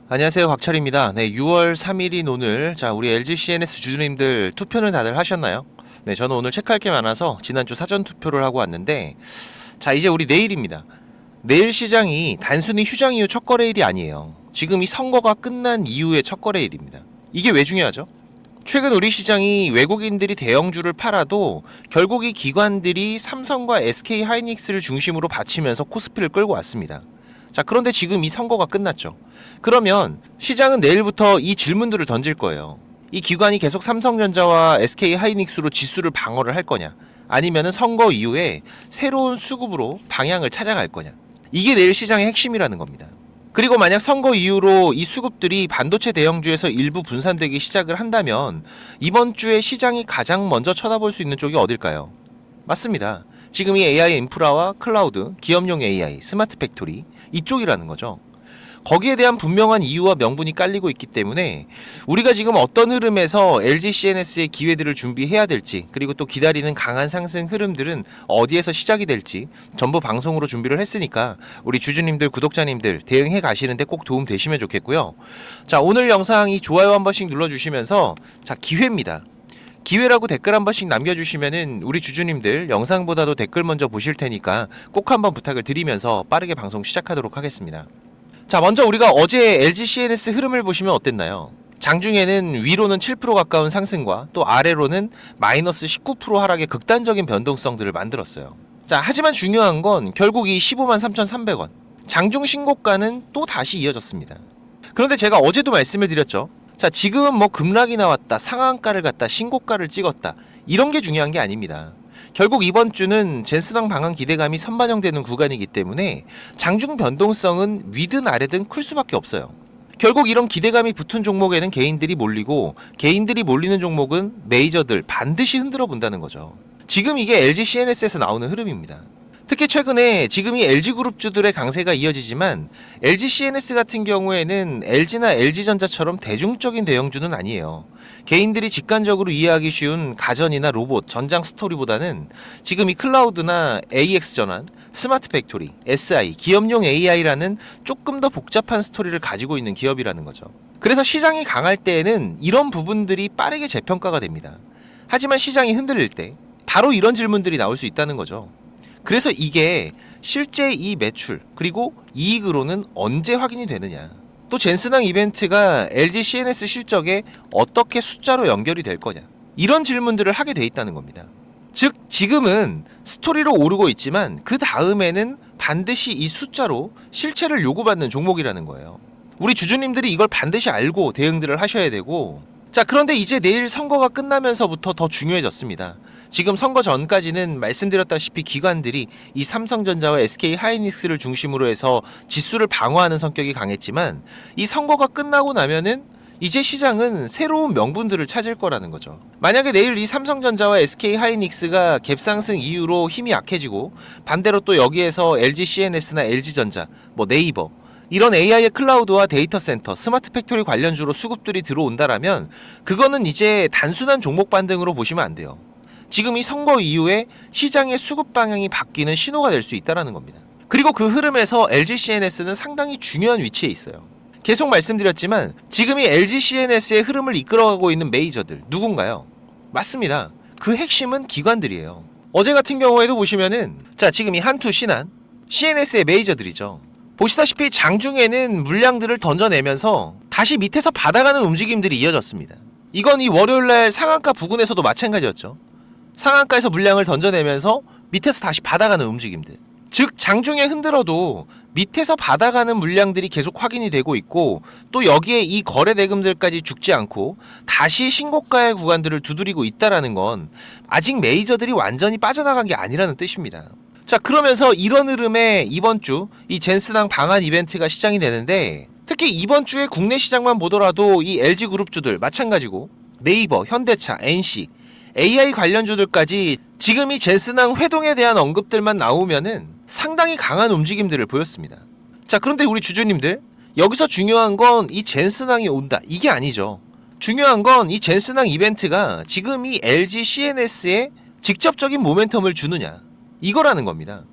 안녕하세요, 곽철입니다. 네, 6월 3일인 오늘, 우리 LG CNS 주주님들 투표는 다들 하셨나요? 네, 저는 오늘 체크할 게 많아서 지난주 사전 투표를 하고 왔는데, 이제 우리 내일입니다. 내일 시장이 단순히 휴장 이후 첫 거래일이 아니에요. 지금 이 선거가 끝난 이후의 첫 거래일입니다. 이게 왜 중요하죠? 최근 우리 시장이 외국인들이 대형주를 팔아도 결국 이 기관들이 삼성과 SK 하이닉스를 중심으로 받치면서 코스피를 끌고 왔습니다. 그런데 지금 이 선거가 끝났죠. 그러면 시장은 내일부터 이 질문들을 던질 거예요. 이 기관이 계속 삼성전자와 SK 하이닉스로 지수를 방어를 할 거냐? 아니면은 선거 이후에 새로운 수급으로 방향을 찾아갈 거냐? 이게 내일 시장의 핵심이라는 겁니다. 그리고 만약 선거 이후로 이 수급들이 반도체 대형주에서 일부 분산되기 시작을 한다면 이번 주에 시장이 가장 먼저 쳐다볼 수 있는 쪽이 어딜까요? 맞습니다. 지금 이 AI 인프라와 클라우드, 기업용 AI, 스마트 팩토리 이쪽이라는 거죠. 거기에 대한 분명한 이유와 명분이 깔리고 있기 때문에 우리가 지금 어떤 흐름에서 LG CNS의 기회들을 준비해야 될지, 그리고 또 기다리는 강한 상승 흐름들은 어디에서 시작이 될지 전부 방송으로 준비를 했으니까 우리 주주님들, 구독자님들 대응해 가시는데 꼭 도움 되시면 좋겠고요. 오늘 영상 이 좋아요 한 번씩 눌러주시면서 기회입니다. 기회라고 댓글 한 번씩 남겨주시면은 우리 주주님들 영상보다도 댓글 먼저 보실 테니까 꼭 한번 부탁을 드리면서 빠르게 방송 시작하도록 하겠습니다. 먼저 우리가 어제 LG CNS 흐름을 보시면 어땠나요? 장중에는 위로는 7% 가까운 상승과 또 아래로는 마이너스 19% 하락의 극단적인 변동성들을 만들었어요. 하지만 중요한 건 결국 이 153,300원 장중 신고가는 또 다시 이어졌습니다. 그런데 제가 어제도 말씀을 드렸죠. 지금은 뭐 급락이 나왔다, 상한가를 갔다, 신고가를 찍었다, 이런 게 중요한 게 아닙니다. 결국 이번 주는 젠스당 방한 기대감이 선반영되는 구간이기 때문에 장중 변동성은 위든 아래든 클 수밖에 없어요. 결국 이런 기대감이 붙은 종목에는 개인들이 몰리고, 개인들이 몰리는 종목은 메이저들 반드시 흔들어 본다는 거죠. 지금 이게 LG CNS에서 나오는 흐름입니다. 특히 최근에 지금 이 LG그룹주들의 강세가 이어지지만 LG CNS 같은 경우에는 LG나 LG전자처럼 대중적인 대형주는 아니에요. 개인들이 직관적으로 이해하기 쉬운 가전이나 로봇, 전장 스토리보다는 지금 이 클라우드나 AX 전환, 스마트 팩토리, SI, 기업용 AI라는 조금 더 복잡한 스토리를 가지고 있는 기업이라는 거죠. 그래서 시장이 강할 때에는 이런 부분들이 빠르게 재평가가 됩니다. 하지만 시장이 흔들릴 때 바로 이런 질문들이 나올 수 있다는 거죠. 그래서 이게 실제 이 매출 그리고 이익으로는 언제 확인이 되느냐, 또 젠스당 이벤트가 LG CNS 실적에 어떻게 숫자로 연결이 될 거냐, 이런 질문들을 하게 돼 있다는 겁니다. 즉 지금은 스토리로 오르고 있지만 그 다음에는 반드시 이 숫자로 실체를 요구받는 종목이라는 거예요. 우리 주주님들이 이걸 반드시 알고 대응들을 하셔야 되고, 그런데 이제 내일 선거가 끝나면서부터 더 중요해졌습니다. 지금 선거 전까지는 말씀드렸다시피 기관들이 이 삼성전자와 SK 하이닉스를 중심으로 해서 지수를 방어하는 성격이 강했지만 이 선거가 끝나고 나면은 이제 시장은 새로운 명분들을 찾을 거라는 거죠. 만약에 내일 이 삼성전자와 SK 하이닉스가 갭상승 이후로 힘이 약해지고 반대로 또 여기에서 LG CNS나 LG전자, 네이버 이런 AI의 클라우드와 데이터 센터, 스마트 팩토리 관련주로 수급들이 들어온다라면 그거는 이제 단순한 종목 반등으로 보시면 안 돼요. 지금 이 선거 이후에 시장의 수급 방향이 바뀌는 신호가 될 수 있다는 겁니다. 그리고 그 흐름에서 LG CNS는 상당히 중요한 위치에 있어요. 계속 말씀드렸지만 지금 이 LG CNS의 흐름을 이끌어가고 있는 메이저들 누군가요? 맞습니다. 그 핵심은 기관들이에요. 어제 같은 경우에도 보시면은 지금 이 한투, 신한, CNS의 메이저들이죠. 보시다시피 장중에는 물량들을 던져내면서 다시 밑에서 받아가는 움직임들이 이어졌습니다. 이건 이 월요일날 상한가 부근에서도 마찬가지였죠. 상한가에서 물량을 던져내면서 밑에서 다시 받아가는 움직임들. 즉 장중에 흔들어도 밑에서 받아가는 물량들이 계속 확인이 되고 있고, 또 여기에 이 거래 대금들까지 죽지 않고 다시 신고가의 구간들을 두드리고 있다라는 건 아직 메이저들이 완전히 빠져나간 게 아니라는 뜻입니다. 그러면서 이런 흐름에 이번 주 이 젠스당 방한 이벤트가 시작이 되는데, 특히 이번 주에 국내 시장만 보더라도 이 LG그룹주들 마찬가지고 네이버, 현대차, NC, AI 관련주들까지 지금 이 젠스당 회동에 대한 언급들만 나오면은 상당히 강한 움직임들을 보였습니다. 그런데 우리 주주님들, 여기서 중요한 건 이 젠스당이 온다, 이게 아니죠. 중요한 건 이 젠스당 이벤트가 지금 이 LG CNS에 직접적인 모멘텀을 주느냐, 이거라는 겁니다.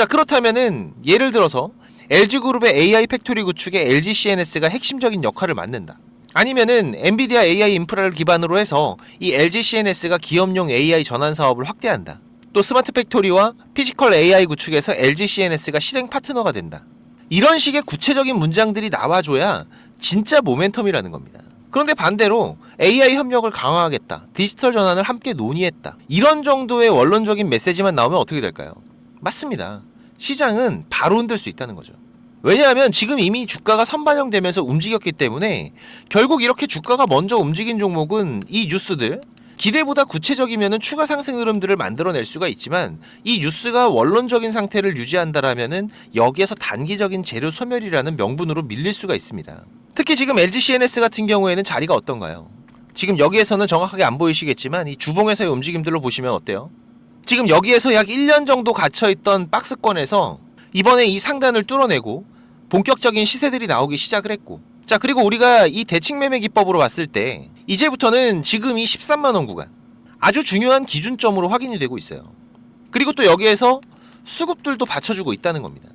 그렇다면은 예를 들어서 LG그룹의 AI 팩토리 구축에 LG CNS가 핵심적인 역할을 맡는다. 아니면은 엔비디아 AI 인프라를 기반으로 해서 이 LG CNS가 기업용 AI 전환 사업을 확대한다. 또 스마트 팩토리와 피지컬 AI 구축에서 LG CNS가 실행 파트너가 된다. 이런 식의 구체적인 문장들이 나와줘야 진짜 모멘텀이라는 겁니다. 그런데 반대로 AI 협력을 강화하겠다, 디지털 전환을 함께 논의했다, 이런 정도의 원론적인 메시지만 나오면 어떻게 될까요? 맞습니다. 시장은 바로 흔들 수 있다는 거죠. 왜냐하면 지금 이미 주가가 선반영되면서 움직였기 때문에 결국 이렇게 주가가 먼저 움직인 종목은 이 뉴스들, 기대보다 구체적이면 추가 상승 흐름들을 만들어낼 수가 있지만 이 뉴스가 원론적인 상태를 유지한다라면은 여기에서 단기적인 재료 소멸이라는 명분으로 밀릴 수가 있습니다. 특히 지금 LG CNS 같은 경우에는 자리가 어떤가요? 지금 여기에서는 정확하게 안 보이시겠지만 이 주봉에서의 움직임들로 보시면 어때요? 지금 여기에서 약 1년 정도 갇혀있던 박스권에서 이번에 이 상단을 뚫어내고 본격적인 시세들이 나오기 시작을 했고, 자, 그리고 우리가 이 대칭 매매 기법으로 봤을 때 이제부터는 지금 이 13만원 구간 아주 중요한 기준점으로 확인이 되고 있어요. 그리고 또 여기에서 수급들도 받쳐주고 있다는 겁니다.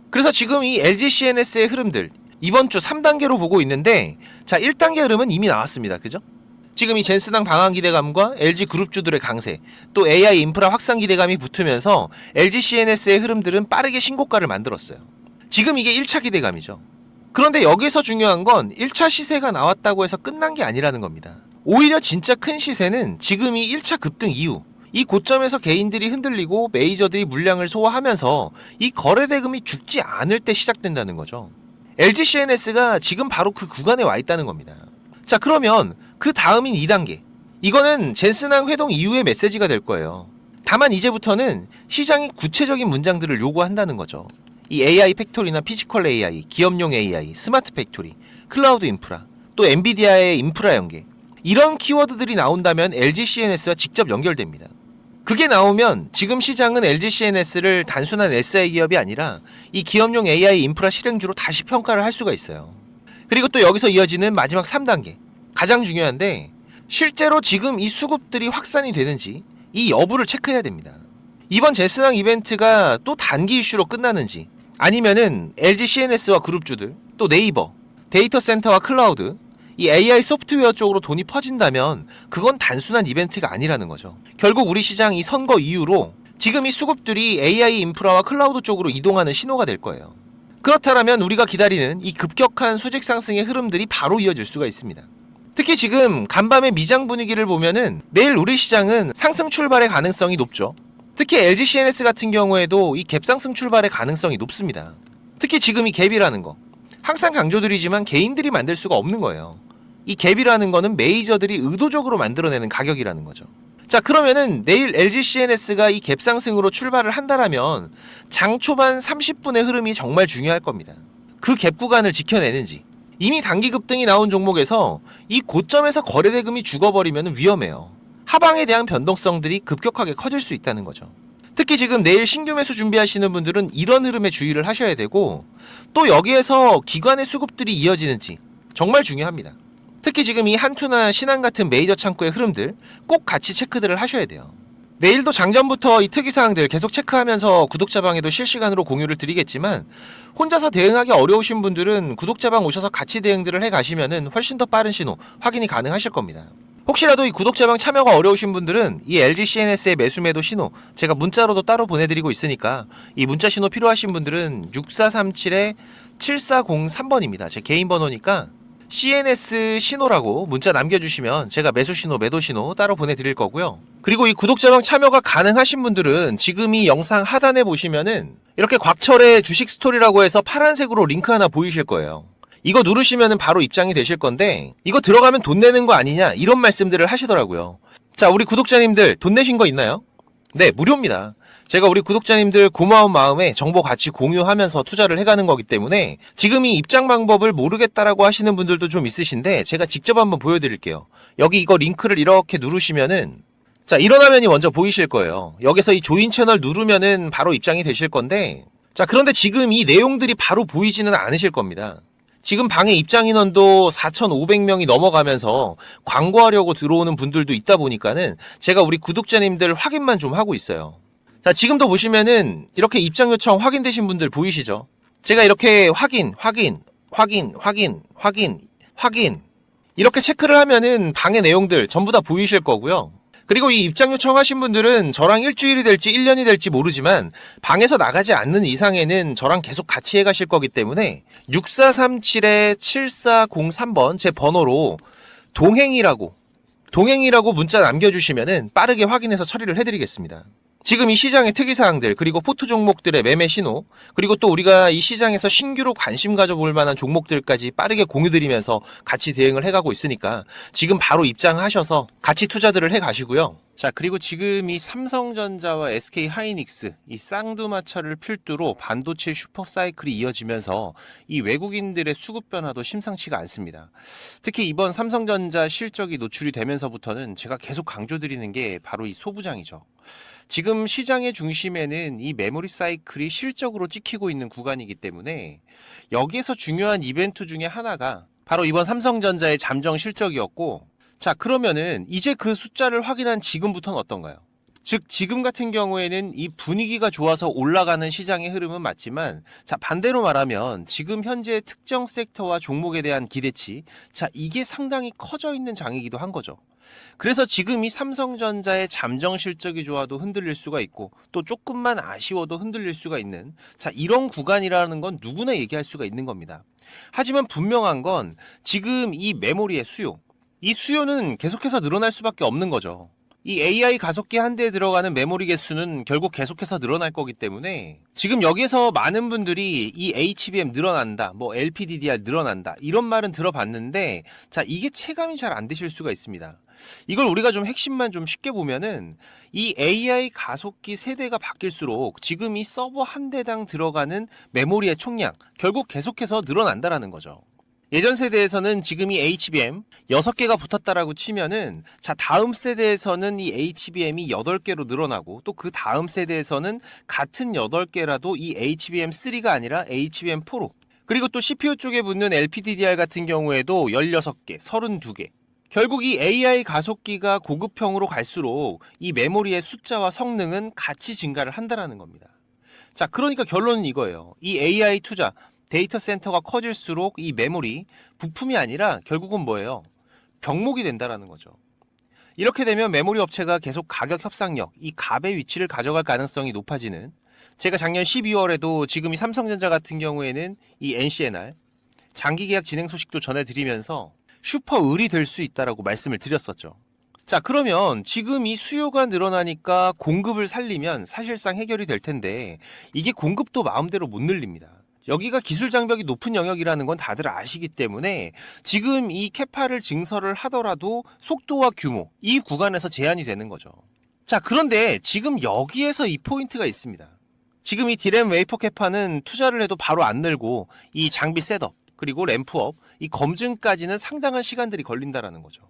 그래서 지금 이 LG CNS의 흐름들 이번 주 3단계로 보고 있는데, 자, 1단계 흐름은 이미 나왔습니다. 그죠? 지금 이 젠스당 방한 기대감과 LG 그룹주들의 강세, 또 AI 인프라 확산 기대감이 붙으면서 LG CNS의 흐름들은 빠르게 신고가를 만들었어요. 지금 이게 1차 기대감이죠. 그런데 여기서 중요한 건 1차 시세가 나왔다고 해서 끝난 게 아니라는 겁니다. 오히려 진짜 큰 시세는 지금 이 1차 급등 이후 이 고점에서 개인들이 흔들리고 메이저들이 물량을 소화하면서 이 거래 대금이 죽지 않을 때 시작된다는 거죠. LG CNS가 지금 바로 그 구간에 와 있다는 겁니다. 자, 그러면 그 다음인 2단계, 이거는 젠스낭 회동 이후의 메시지가 될 거예요. 다만 이제부터는 시장이 구체적인 문장들을 요구한다는 거죠. 이 AI 팩토리나 피지컬 AI, 기업용 AI, 스마트 팩토리, 클라우드 인프라, 또 엔비디아의 인프라 연계, 이런 키워드들이 나온다면 LG CNS와 직접 연결됩니다. 그게 나오면 지금 시장은 LG CNS를 단순한 SI 기업이 아니라 이 기업용 AI 인프라 실행주로 다시 평가를 할 수가 있어요. 그리고 또 여기서 이어지는 마지막 3단계, 가장 중요한데 실제로 지금 이 수급들이 확산이 되는지 이 여부를 체크해야 됩니다. 이번 제스낭 이벤트가 또 단기 이슈로 끝나는지, 아니면은 LG CNS와 그룹주들, 또 네이버, 데이터 센터와 클라우드, 이 AI 소프트웨어 쪽으로 돈이 퍼진다면 그건 단순한 이벤트가 아니라는 거죠. 결국 우리 시장 이 선거 이후로 지금 이 수급들이 AI 인프라와 클라우드 쪽으로 이동하는 신호가 될 거예요. 그렇다면 우리가 기다리는 이 급격한 수직 상승의 흐름들이 바로 이어질 수가 있습니다. 특히 지금 간밤의 미장 분위기를 보면은 내일 우리 시장은 상승 출발의 가능성이 높죠. 특히 LG CNS 같은 경우에도 이 갭상승 출발의 가능성이 높습니다. 특히 지금 이 갭이라는 거, 항상 강조드리지만 개인들이 만들 수가 없는 거예요. 이 갭이라는 거는 메이저들이 의도적으로 만들어내는 가격이라는 거죠. 자, 그러면은 내일 LG CNS가 이 갭상승으로 출발을 한다라면 장 초반 30분의 흐름이 정말 중요할 겁니다. 그 갭 구간을 지켜내는지, 이미 단기 급등이 나온 종목에서 이 고점에서 거래 대금이 죽어버리면 위험해요. 하방에 대한 변동성들이 급격하게 커질 수 있다는 거죠. 특히 지금 내일 신규 매수 준비하시는 분들은 이런 흐름에 주의를 하셔야 되고, 또 여기에서 기관의 수급들이 이어지는지 정말 중요합니다. 특히 지금 이 한투나 신한 같은 메이저 창구의 흐름들 꼭 같이 체크들을 하셔야 돼요. 내일도 장전부터 이 특이사항들 계속 체크하면서 구독자방에도 실시간으로 공유를 드리겠지만, 혼자서 대응하기 어려우신 분들은 구독자방 오셔서 같이 대응들을 해가시면 훨씬 더 빠른 신호 확인이 가능하실 겁니다. 혹시라도 이 구독자방 참여가 어려우신 분들은 이 LG CNS의 매수 매도 신호 제가 문자로도 따로 보내드리고 있으니까 이 문자 신호 필요하신 분들은 6437-7403번입니다. 제 개인 번호니까 CNS 신호라고 문자 남겨주시면 제가 매수 신호, 매도 신호 따로 보내드릴 거고요. 그리고 이 구독자방 참여가 가능하신 분들은 지금 이 영상 하단에 보시면은 이렇게 곽철의 주식 스토리라고 해서 파란색으로 링크 하나 보이실 거예요. 이거 누르시면 바로 입장이 되실 건데, 이거 들어가면 돈 내는 거 아니냐 이런 말씀들을 하시더라고요. 자, 우리 구독자님들 돈 내신 거 있나요? 네, 무료입니다. 제가 우리 구독자님들 고마운 마음에 정보 같이 공유하면서 투자를 해가는 거기 때문에 지금 이 입장 방법을 모르겠다라고 하시는 분들도 좀 있으신데 제가 직접 한번 보여드릴게요. 여기 이거 링크를 이렇게 누르시면은, 자, 이런 화면이 먼저 보이실 거예요. 여기서 이 조인 채널 누르면은 바로 입장이 되실 건데, 자, 그런데 지금 이 내용들이 바로 보이지는 않으실 겁니다. 지금 방에 입장 인원도 4,500명이 넘어가면서 광고하려고 들어오는 분들도 있다 보니까는 제가 우리 구독자님들 확인만 좀 하고 있어요. 자, 지금도 보시면은 이렇게 입장 요청 확인되신 분들 보이시죠? 제가 이렇게 확인 이렇게 체크를 하면은 방의 내용들 전부 다 보이실 거고요. 그리고 이 입장 요청하신 분들은 저랑 일주일이 될지 1년이 될지 모르지만 방에서 나가지 않는 이상에는 저랑 계속 같이 해가실 거기 때문에 6437-7403번 제 번호로 동행이라고 문자 남겨주시면은 빠르게 확인해서 처리를 해드리겠습니다. 지금 이 시장의 특이사항들, 그리고 포트 종목들의 매매 신호, 그리고 또 우리가 이 시장에서 신규로 관심 가져볼 만한 종목들까지 빠르게 공유드리면서 같이 대응을 해가고 있으니까 지금 바로 입장하셔서 같이 투자들을 해가시고요. 자, 그리고 지금 이 삼성전자와 SK하이닉스 이 쌍두마차를 필두로 반도체 슈퍼사이클이 이어지면서 이 외국인들의 수급 변화도 심상치가 않습니다. 특히 이번 삼성전자 실적이 노출이 되면서부터는 제가 계속 강조드리는 게 바로 이 소부장이죠. 지금 시장의 중심에는 이 메모리 사이클이 실적으로 찍히고 있는 구간이기 때문에 여기에서 중요한 이벤트 중에 하나가 바로 이번 삼성전자의 잠정 실적이었고, 자, 그러면은 이제 그 숫자를 확인한 지금부터는 어떤가요? 즉 지금 같은 경우에는 이 분위기가 좋아서 올라가는 시장의 흐름은 맞지만, 자, 반대로 말하면 지금 현재 특정 섹터와 종목에 대한 기대치, 자, 이게 상당히 커져 있는 장이기도 한 거죠. 그래서 지금 이 삼성전자의 잠정 실적이 좋아도 흔들릴 수가 있고 또 조금만 아쉬워도 흔들릴 수가 있는, 자, 이런 구간이라는 건 누구나 얘기할 수가 있는 겁니다. 하지만 분명한 건 지금 이 메모리의 수요, 이 수요는 계속해서 늘어날 수밖에 없는 거죠. 이 AI 가속기 한 대에 들어가는 메모리 개수는 결국 계속해서 늘어날 거기 때문에 지금 여기에서 많은 분들이 이 HBM 늘어난다, 뭐 LPDDR 늘어난다, 이런 말은 들어봤는데, 자, 이게 체감이 잘 안 되실 수가 있습니다. 이걸 우리가 좀 핵심만 좀 쉽게 보면은 이 AI 가속기 세대가 바뀔수록 지금 이 서버 한 대당 들어가는 메모리의 총량 결국 계속해서 늘어난다라는 거죠. 예전 세대에서는 지금 이 HBM 6개가 붙었다라고 치면은, 자, 다음 세대에서는 이 HBM이 8개로 늘어나고 또 그 다음 세대에서는 같은 8개라도 이 HBM3가 아니라 HBM4로, 그리고 또 CPU 쪽에 붙는 LPDDR 같은 경우에도 16개, 32개. 결국 이 AI 가속기가 고급형으로 갈수록 이 메모리의 숫자와 성능은 같이 증가를 한다라는 겁니다. 자, 그러니까 결론은 이거예요. 이 AI 투자, 데이터 센터가 커질수록 이 메모리, 부품이 아니라 결국은 뭐예요? 병목이 된다라는 거죠. 이렇게 되면 메모리 업체가 계속 가격 협상력, 이 갑의 위치를 가져갈 가능성이 높아지는, 제가 작년 12월에도 지금 이 삼성전자 같은 경우에는 이 NCNR 장기 계약 진행 소식도 전해드리면서 슈퍼 을이 될 수 있다라고 말씀을 드렸었죠. 자, 그러면 지금 이 수요가 늘어나니까 공급을 살리면 사실상 해결이 될 텐데 이게 공급도 마음대로 못 늘립니다. 여기가 기술 장벽이 높은 영역이라는 건 다들 아시기 때문에 지금 이 캐파를 증설을 하더라도 속도와 규모, 이 구간에서 제한이 되는 거죠. 자, 그런데 지금 여기에서 이 포인트가 있습니다. 지금 이 디램 웨이퍼 캐파는 투자를 해도 바로 안 늘고 이 장비 셋업, 그리고 램프업, 이 검증까지는 상당한 시간들이 걸린다라는 거죠.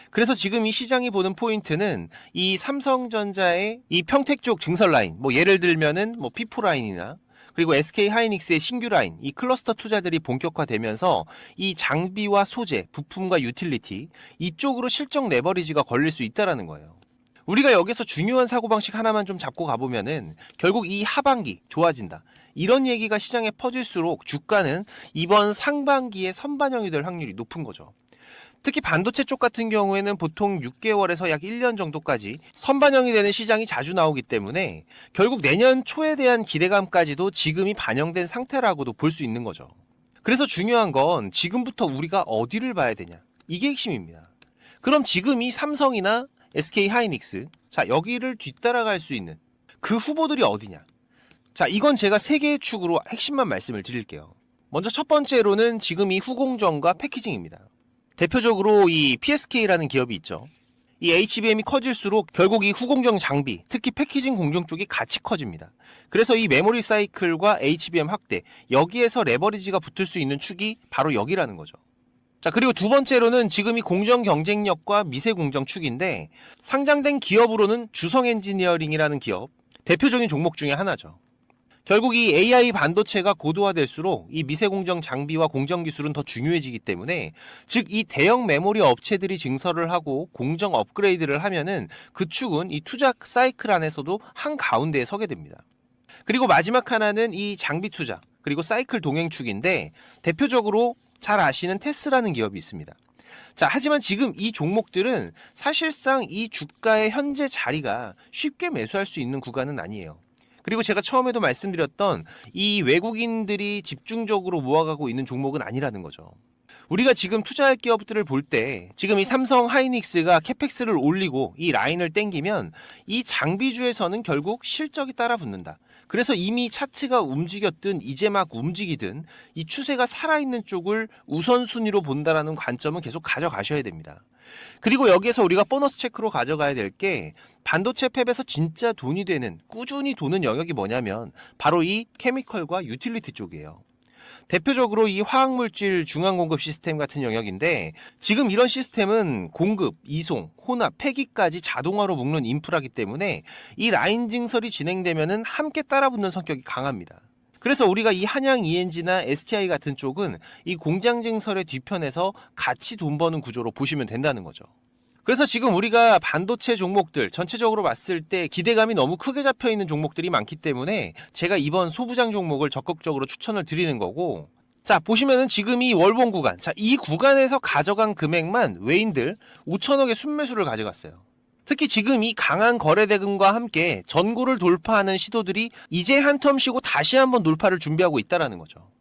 그래서 지금 이 시장이 보는 포인트는 이 삼성전자의 이 평택 쪽 증설 라인, 뭐 예를 들면은 뭐 P4 라인이나 그리고 SK하이닉스의 신규 라인, 이 클러스터 투자들이 본격화되면서 이 장비와 소재, 부품과 유틸리티, 이쪽으로 실적 레버리지가 걸릴 수 있다라는 거예요. 우리가 여기서 중요한 사고방식 하나만 좀 잡고 가보면은 결국 이 하반기 좋아진다, 이런 얘기가 시장에 퍼질수록 주가는 이번 상반기에 선반영이 될 확률이 높은 거죠. 특히 반도체 쪽 같은 경우에는 보통 6개월에서 약 1년 정도까지 선반영이 되는 시장이 자주 나오기 때문에 결국 내년 초에 대한 기대감까지도 지금이 반영된 상태라고도 볼 수 있는 거죠. 그래서 중요한 건 지금부터 우리가 어디를 봐야 되냐, 이게 핵심입니다. 그럼 지금 이 삼성이나 SK하이닉스, 자, 여기를 뒤따라갈 수 있는 그 후보들이 어디냐? 자, 이건 제가 3개의 축으로 핵심만 말씀을 드릴게요. 먼저 첫 번째로는 지금 이 후공정과 패키징입니다. 대표적으로 이 PSK라는 기업이 있죠. 이 HBM이 커질수록 결국 이 후공정 장비, 특히 패키징 공정 쪽이 같이 커집니다. 그래서 이 메모리 사이클과 HBM 확대, 여기에서 레버리지가 붙을 수 있는 축이 바로 여기라는 거죠. 자, 그리고 두 번째로는 지금 이 공정 경쟁력과 미세 공정 축인데, 상장된 기업으로는 주성 엔지니어링이라는 기업, 대표적인 종목 중에 하나죠. 결국 이 AI 반도체가 고도화될수록 이 미세공정 장비와 공정 기술은 더 중요해지기 때문에, 즉 이 대형 메모리 업체들이 증설을 하고 공정 업그레이드를 하면은 그 축은 이 투자 사이클 안에서도 한가운데에 서게 됩니다. 그리고 마지막 하나는 이 장비 투자, 그리고 사이클 동행축인데 대표적으로 잘 아시는 테스라는 기업이 있습니다. 자, 하지만 지금 이 종목들은 사실상 이 주가의 현재 자리가 쉽게 매수할 수 있는 구간은 아니에요. 그리고 제가 처음에도 말씀드렸던 이 외국인들이 집중적으로 모아가고 있는 종목은 아니라는 거죠. 우리가 지금 투자할 기업들을 볼 때 지금 이 삼성 하이닉스가 캐펙스를 올리고 이 라인을 땡기면 이 장비주에서는 결국 실적이 따라붙는다. 그래서 이미 차트가 움직였든 이제 막 움직이든 이 추세가 살아있는 쪽을 우선순위로 본다라는 관점은 계속 가져가셔야 됩니다. 그리고 여기에서 우리가 보너스 체크로 가져가야 될 게 반도체 팹에서 진짜 돈이 되는 꾸준히 도는 영역이 뭐냐면 바로 이 케미컬과 유틸리티 쪽이에요. 대표적으로 이 화학물질 중앙공급 시스템 같은 영역인데 지금 이런 시스템은 공급, 이송, 혼합, 폐기까지 자동화로 묶는 인프라기 때문에 이 라인 증설이 진행되면은 함께 따라붙는 성격이 강합니다. 그래서 우리가 이 한양 ENG나 STI 같은 쪽은 이 공장 증설의 뒤편에서 같이 돈 버는 구조로 보시면 된다는 거죠. 그래서 지금 우리가 반도체 종목들 전체적으로 봤을 때 기대감이 너무 크게 잡혀 있는 종목들이 많기 때문에 제가 이번 소부장 종목을 적극적으로 추천을 드리는 거고, 자 보시면은 지금 이 월봉 구간, 자 이 구간에서 가져간 금액만 외인들 5천억의 순매수를 가져갔어요. 특히 지금 이 강한 거래 대금과 함께 전고를 돌파하는 시도들이 이제 한 텀 쉬고 다시 한번 돌파를 준비하고 있다라는 거죠.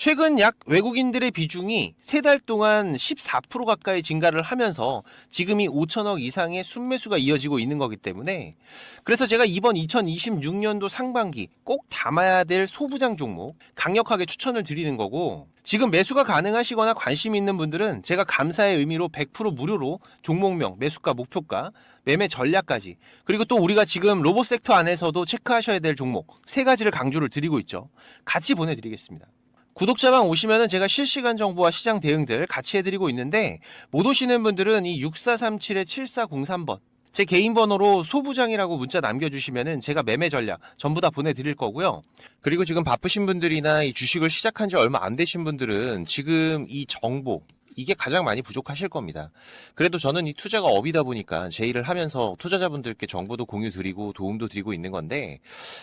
최근 약 외국인들의 비중이 3달 동안 14% 가까이 증가를 하면서 지금이 5천억 이상의 순매수가 이어지고 있는 거기 때문에, 그래서 제가 이번 2026년도 상반기 꼭 담아야 될 소부장 종목 강력하게 추천을 드리는 거고, 지금 매수가 가능하시거나 관심 있는 분들은 제가 감사의 의미로 100% 무료로 종목명, 매수가, 목표가, 매매 전략까지, 그리고 또 우리가 지금 로봇 섹터 안에서도 체크하셔야 될 종목 3가지를 강조를 드리고 있죠. 같이 보내드리겠습니다. 구독자방 오시면은 제가 실시간 정보와 시장 대응들 같이 해드리고 있는데, 못 오시는 분들은 이 6437-7403번 제 개인 번호로 소부장이라고 문자 남겨주시면은 제가 매매 전략 전부 다 보내드릴 거고요. 그리고 지금 바쁘신 분들이나 이 주식을 시작한 지 얼마 안 되신 분들은 지금 이 정보 이게 가장 많이 부족하실 겁니다. 그래도 저는 이 투자가 업이다 보니까 제 일을 하면서 투자자분들께 정보도 공유 드리고 도움도 드리고 있는 건데,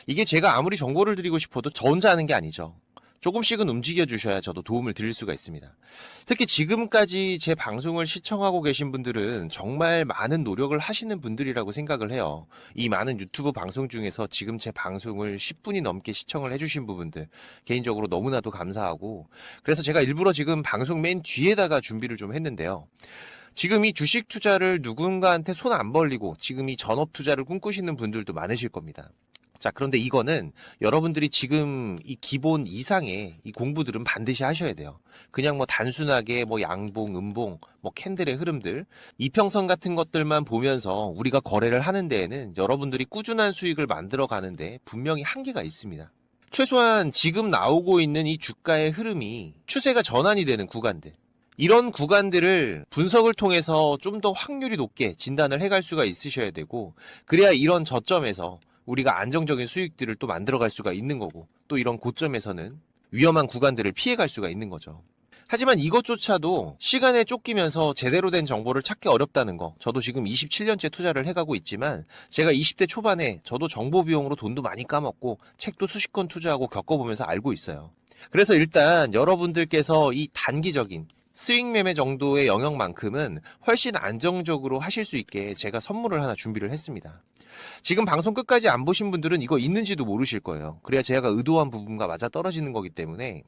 이게 제가 아무리 정보를 드리고 싶어도 저 혼자 하는 게 아니죠. 조금씩은 움직여 주셔야 저도 도움을 드릴 수가 있습니다. 특히 지금까지 제 방송을 시청하고 계신 분들은 정말 많은 노력을 하시는 분들이라고 생각을 해요. 이 많은 유튜브 방송 중에서 지금 제 방송을 10분이 넘게 시청을 해주신 부분들 개인적으로 너무나도 감사하고, 그래서 제가 일부러 지금 방송 맨 뒤에다가 준비를 좀 했는데요. 지금 이 주식 투자를 누군가한테 손 안 벌리고 지금 이 전업 투자를 꿈꾸시는 분들도 많으실 겁니다. 자, 그런데 이거는 여러분들이 지금 이 기본 이상의 이 공부들은 반드시 하셔야 돼요. 그냥 뭐 단순하게 뭐 양봉, 음봉, 뭐 캔들의 흐름들, 이평선 같은 것들만 보면서 우리가 거래를 하는 데에는 여러분들이 꾸준한 수익을 만들어 가는데 분명히 한계가 있습니다. 최소한 지금 나오고 있는 이 주가의 흐름이 추세가 전환이 되는 구간들, 이런 구간들을 분석을 통해서 좀 더 확률이 높게 진단을 해갈 수가 있으셔야 되고, 그래야 이런 저점에서 우리가 안정적인 수익들을 또 만들어갈 수가 있는 거고, 또 이런 고점에서는 위험한 구간들을 피해갈 수가 있는 거죠. 하지만 이것조차도 시간에 쫓기면서 제대로 된 정보를 찾기 어렵다는 거, 저도 지금 27년째 투자를 해가고 있지만 제가 20대 초반에 저도 정보 비용으로 돈도 많이 까먹고 책도 수십 권 투자하고 겪어보면서 알고 있어요. 그래서 일단 여러분들께서 이 단기적인 스윙 매매 정도의 영역만큼은 훨씬 안정적으로 하실 수 있게 제가 선물을 하나 준비를 했습니다. 지금 방송 끝까지 안 보신 분들은 이거 있는지도 모르실 거예요. 그래야 제가 의도한 부분과 맞아 떨어지는 거기 때문에,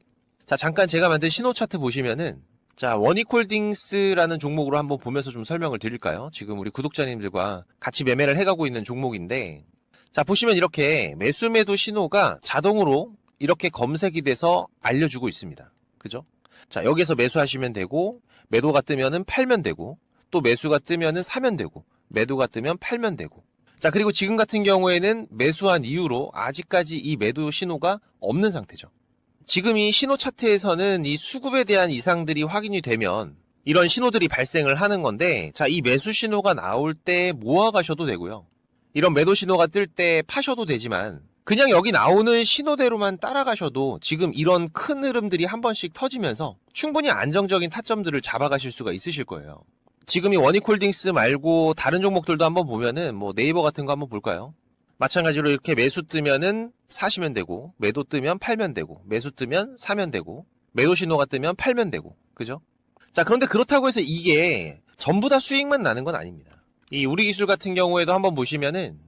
자 잠깐 제가 만든 신호 차트 보시면은, 자 원익홀딩스라는 종목으로 한번 보면서 좀 설명을 드릴까요? 지금 우리 구독자님들과 같이 매매를 해가고 있는 종목인데, 자 보시면 이렇게 매수 매도 신호가 자동으로 이렇게 검색이 돼서 알려주고 있습니다. 그죠? 자 여기서 매수하시면 되고, 매도가 뜨면은 팔면 되고, 또 매수가 뜨면은 사면 되고, 매도가 뜨면 팔면 되고. 자 그리고 지금 같은 경우에는 매수한 이후로 아직까지 이 매도 신호가 없는 상태죠. 지금 이 신호 차트에서는 이 수급에 대한 이상들이 확인이 되면 이런 신호들이 발생을 하는 건데, 자 이 매수 신호가 나올 때 모아 가셔도 되고요, 이런 매도 신호가 뜰 때 파셔도 되지만, 그냥 여기 나오는 신호대로만 따라가셔도 지금 이런 큰 흐름들이 한 번씩 터지면서 충분히 안정적인 타점들을 잡아가실 수가 있으실 거예요. 지금 이 원익홀딩스 말고 다른 종목들도 한번 보면은, 뭐 네이버 같은 거 한번 볼까요? 마찬가지로 이렇게 매수 뜨면은 사시면 되고, 매도 뜨면 팔면 되고, 매수 뜨면 사면 되고, 매도 신호가 뜨면 팔면 되고, 그죠? 자, 그런데 그렇다고 해서 이게 전부 다 수익만 나는 건 아닙니다. 이 우리 기술 같은 경우에도 한번 보시면은,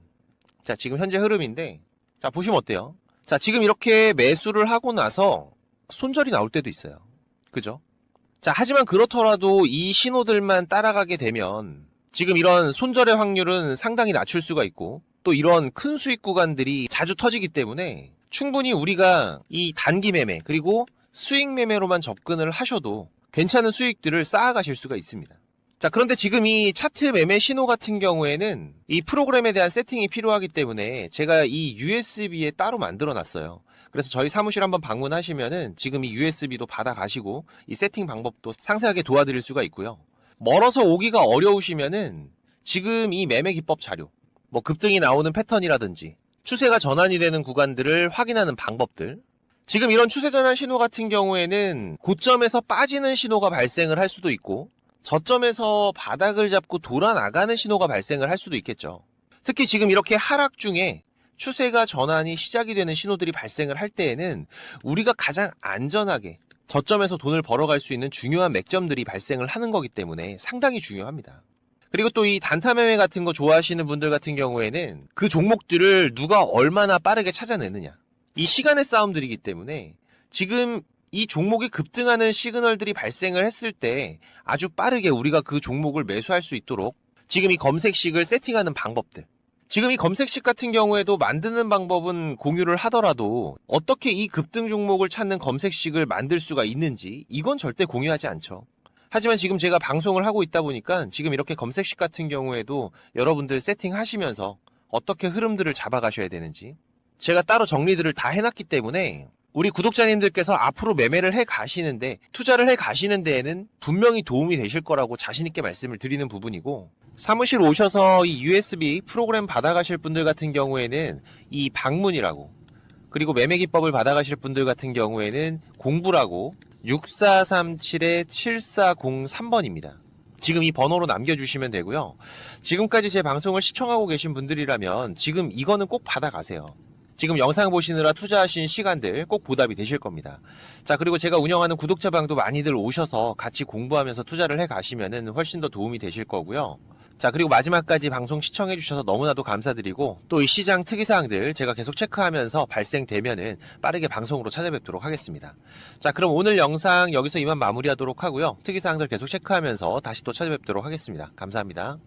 자, 지금 현재 흐름인데, 자, 보시면 어때요? 자, 지금 이렇게 매수를 하고 나서 손절이 나올 때도 있어요. 그죠? 자, 하지만 그렇더라도 이 신호들만 따라가게 되면 지금 이런 손절의 확률은 상당히 낮출 수가 있고, 또 이런 큰 수익 구간들이 자주 터지기 때문에 충분히 우리가 이 단기 매매 그리고 수익 매매로만 접근을 하셔도 괜찮은 수익들을 쌓아가실 수가 있습니다. 자, 그런데 지금 이 차트 매매 신호 같은 경우에는 이 프로그램에 대한 세팅이 필요하기 때문에 제가 이 USB에 따로 만들어 놨어요. 그래서 저희 사무실 한번 방문하시면은 지금 이 USB도 받아가시고 이 세팅 방법도 상세하게 도와드릴 수가 있고요. 멀어서 오기가 어려우시면은 지금 이 매매 기법 자료, 뭐 급등이 나오는 패턴이라든지 추세가 전환이 되는 구간들을 확인하는 방법들, 지금 이런 추세 전환 신호 같은 경우에는 고점에서 빠지는 신호가 발생을 할 수도 있고 저점에서 바닥을 잡고 돌아 나가는 신호가 발생을 할 수도 있겠죠. 특히 지금 이렇게 하락 중에 추세가 전환이 시작이 되는 신호들이 발생을 할 때에는 우리가 가장 안전하게 저점에서 돈을 벌어갈 수 있는 중요한 맥점들이 발생을 하는 거기 때문에 상당히 중요합니다. 그리고 또 이 단타 매매 같은 거 좋아하시는 분들 같은 경우에는 그 종목들을 누가 얼마나 빠르게 찾아내느냐, 이 시간의 싸움들이기 때문에 지금 이 종목이 급등하는 시그널들이 발생을 했을 때 아주 빠르게 우리가 그 종목을 매수할 수 있도록 지금 이 검색식을 세팅하는 방법들, 지금 이 검색식 같은 경우에도 만드는 방법은 공유를 하더라도 어떻게 이 급등 종목을 찾는 검색식을 만들 수가 있는지 이건 절대 공유하지 않죠. 하지만 지금 제가 방송을 하고 있다 보니까 지금 이렇게 검색식 같은 경우에도 여러분들 세팅하시면서 어떻게 흐름들을 잡아가셔야 되는지 제가 따로 정리들을 다 해놨기 때문에 우리 구독자님들께서 앞으로 매매를 해 가시는데, 투자를 해 가시는 데에는 분명히 도움이 되실 거라고 자신있게 말씀을 드리는 부분이고, 사무실 오셔서 이 USB 프로그램 받아가실 분들 같은 경우에는 이 방문이라고, 그리고 매매 기법을 받아가실 분들 같은 경우에는 공부라고 6437-7403번입니다. 지금 이 번호로 남겨주시면 되고요. 지금까지 제 방송을 시청하고 계신 분들이라면 지금 이거는 꼭 받아가세요. 지금 영상 보시느라 투자하신 시간들 꼭 보답이 되실 겁니다. 자, 그리고 제가 운영하는 구독자방도 많이들 오셔서 같이 공부하면서 투자를 해 가시면은 훨씬 더 도움이 되실 거고요. 자, 그리고 마지막까지 방송 시청해 주셔서 너무나도 감사드리고, 또 이 시장 특이사항들 제가 계속 체크하면서 발생되면은 빠르게 방송으로 찾아뵙도록 하겠습니다. 자, 그럼 오늘 영상 여기서 이만 마무리하도록 하고요. 특이사항들 계속 체크하면서 다시 또 찾아뵙도록 하겠습니다. 감사합니다.